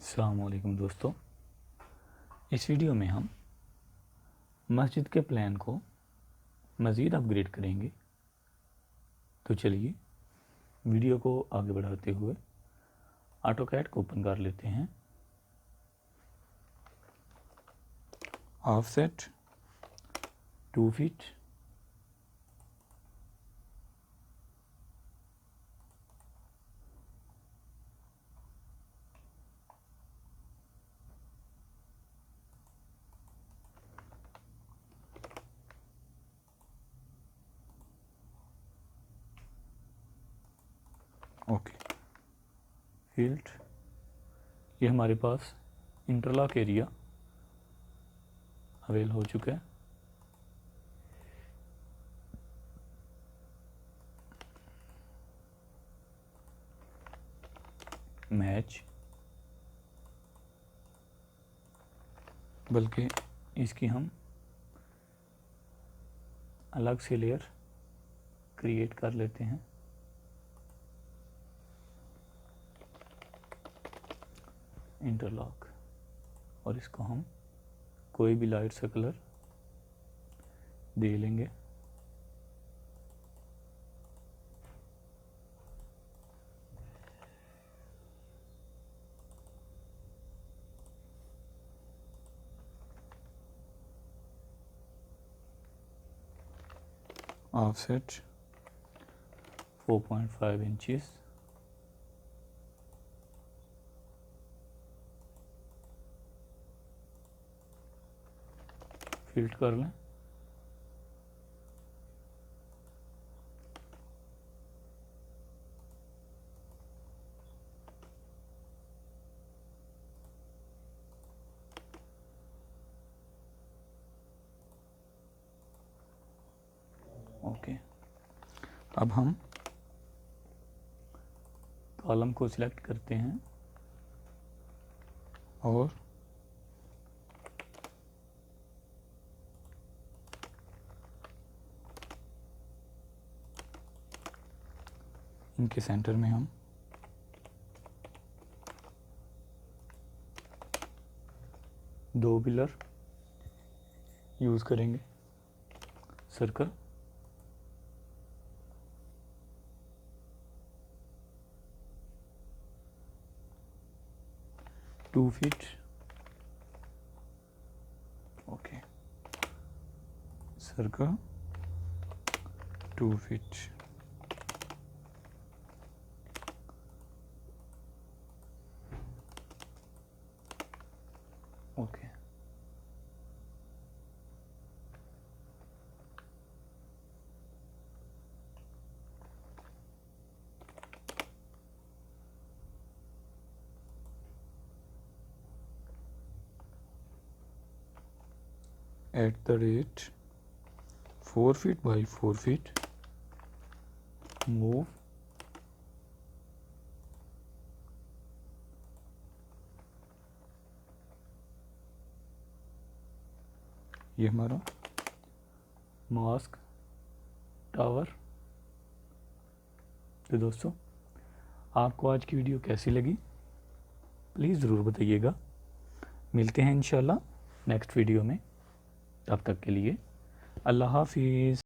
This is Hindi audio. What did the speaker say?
अस्सलाम वालेकुम दोस्तों, इस वीडियो में हम मस्जिद के प्लान को मज़ीद अपग्रेड करेंगे। तो चलिए वीडियो को आगे बढ़ाते हुए ऑटोकैड को ओपन कर लेते हैं। Offset 2 feet, okay. फील्ड, ये हमारे पास इंटरलॉक एरिया अवेल हो चुका है। मैच, बल्कि इसकी हम अलग से लेयर क्रिएट कर लेते हैं। इंटरलॉक, और इसको हम कोई भी लाइट सा कलर दे लेंगे। ऑफसेट 4.5 इंचेस, फिल्ट कर लें। ओके, अब हम कॉलम को सिलेक्ट करते हैं और इनके सेंटर में हम दो पिलर यूज़ करेंगे। Circle, to feet, okay. Circle 2 feet, okay. at the rate 4 feet by 4 feet, move ये हमारा मॉस्क टावर। तो दोस्तों, आपको आज की वीडियो कैसी लगी प्लीज़ ज़रूर बताइएगा। मिलते हैं इंशाल्लाह नेक्स्ट वीडियो में। तब तक के लिए अल्लाह हाफिज़।